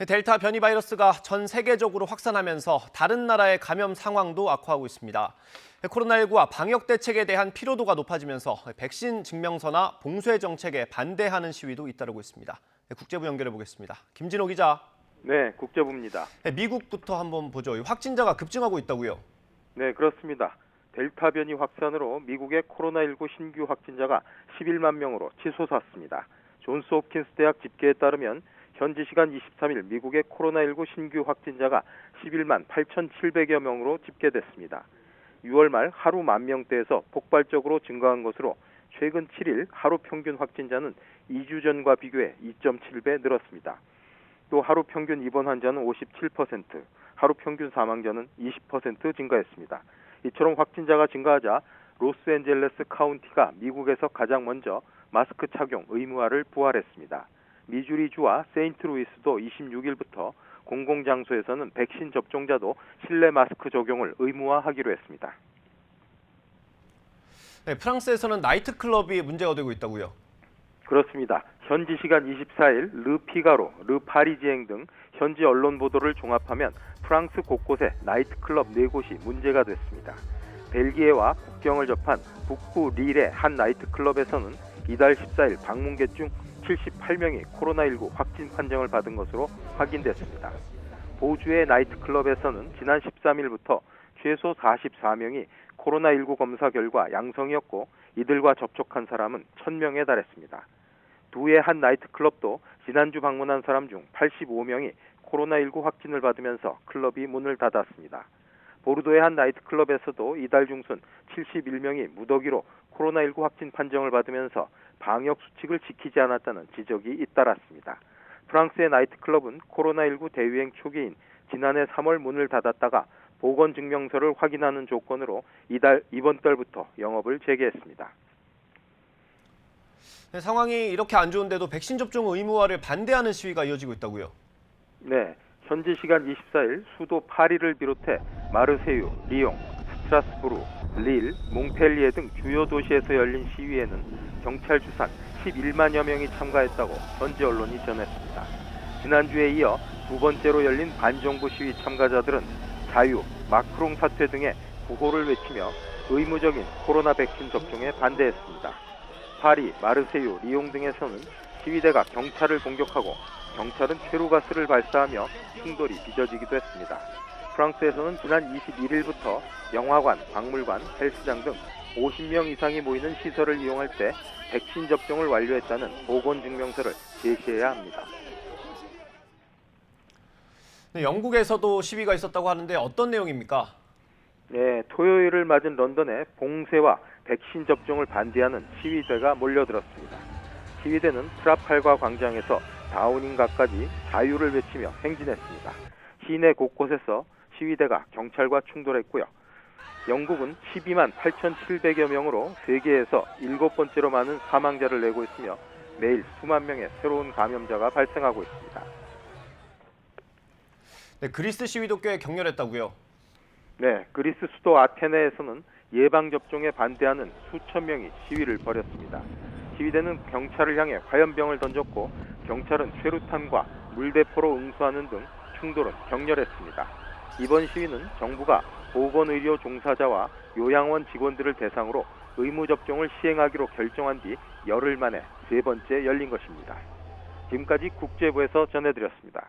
델타 변이 바이러스가 전 세계적으로 확산하면서 다른 나라의 감염 상황도 악화하고 있습니다. 코로나19와 방역 대책에 대한 피로도가 높아지면서 백신 증명서나 봉쇄 정책에 반대하는 시위도 잇따르고 있습니다. 국제부 연결해 보겠습니다. 김진호 기자. 네, 국제부입니다. 미국부터 한번 보죠. 확진자가 급증하고 있다고요? 네, 그렇습니다. 델타 변이 확산으로 미국의 코로나19 신규 확진자가 11만 명으로 치솟았습니다. 존스 홉킨스 대학 집계에 따르면 현지 시간 23일 미국의 코로나19 신규 확진자가 11만 8,700여 명으로 집계됐습니다. 6월 말 하루 10,000명대에서 폭발적으로 증가한 것으로 최근 7일 하루 평균 확진자는 2주 전과 비교해 2.7배 늘었습니다. 또 하루 평균 입원 환자는 57%, 하루 평균 사망자는 20% 증가했습니다. 이처럼 확진자가 증가하자 로스앤젤레스 카운티가 미국에서 가장 먼저 마스크 착용 의무화를 부활했습니다. 미주리주와 세인트루이스도 26일부터 공공장소에서는 백신 접종자도 실내 마스크 적용을 의무화하기로 했습니다. 네, 프랑스에서는 나이트클럽이 문제가 되고 있다고요? 그렇습니다. 현지 시간 24일 르 피가로, 르 파리지앵 등 현지 언론 보도를 종합하면 프랑스 곳곳에 나이트클럽 4곳이 문제가 됐습니다. 벨기에와 국경을 접한 북부 릴의 한 나이트클럽에서는 이달 14일 방문객 중 78명이 코로나19 확진 판정을 받은 것으로 확인됐습니다. 보주의 나이트클럽에서는 지난 13일부터 최소 44명이 코로나19 검사 결과 양성이었고 이들과 접촉한 사람은 1,000명에 달했습니다. 두의 한 나이트클럽도 지난주 방문한 사람 중 85명이 코로나19 확진을 받으면서 클럽이 문을 닫았습니다. 보르도의 한 나이트클럽에서도 이달 중순 71명이 무더기로 코로나19 확진 판정을 받으면서 방역 수칙을 지키지 않았다는 지적이 잇따랐습니다. 프랑스의 나이트클럽은 코로나19 대유행 초기인 지난해 3월 문을 닫았다가 보건증명서를 확인하는 조건으로 이번 달부터 영업을 재개했습니다. 네, 상황이 이렇게 안 좋은데도 백신 접종 의무화를 반대하는 시위가 이어지고 있다고요? 네, 현지 시간 24일 수도 파리를 비롯해 마르세유, 리옹, 스트라스부르, 릴, 몽펠리에 등 주요 도시에서 열린 시위에는 경찰 추산 11만여 명이 참가했다고 현지 언론이 전했습니다. 지난주에 이어 두 번째로 열린 반정부 시위 참가자들은 자유, 마크롱 사퇴 등의 구호를 외치며 의무적인 코로나 백신 접종에 반대했습니다. 파리, 마르세유, 리옹 등에서는 시위대가 경찰을 공격하고 경찰은 최루가스를 발사하며 충돌이 빚어지기도 했습니다. 프랑스에서는 지난 21일부터 영화관, 박물관, 헬스장 등 50명 이상이 모이는 시설을 이용할 때 백신 접종을 완료했다는 보건증명서를 제시해야 합니다. 네, 영국에서도 시위가 있었다고 하는데 어떤 내용입니까? 네, 토요일을 맞은 런던에 봉쇄와 백신 접종을 반대하는 시위대가 몰려들었습니다. 시위대는 트라팔가 광장에서 다우닝가까지 자유를 외치며 행진했습니다. 시내 곳곳에서 시위대가 경찰과 충돌했고요. 영국은 12만 8,700여 명으로 세계에서 7번째로 많은 사망자를 내고 있으며 매일 수만 명의 새로운 감염자가 발생하고 있습니다. 네, 그리스 시위도 꽤 격렬했다고요? 네, 그리스 수도 아테네에서는 예방접종에 반대하는 수천 명이 시위를 벌였습니다. 시위대는 경찰을 향해 화염병을 던졌고 경찰은 최루탄과 물대포로 응수하는 등 충돌은 격렬했습니다. 이번 시위는 정부가 보건의료 종사자와 요양원 직원들을 대상으로 의무접종을 시행하기로 결정한 뒤 열흘 만에 세 번째 열린 것입니다. 지금까지 국제부에서 전해드렸습니다.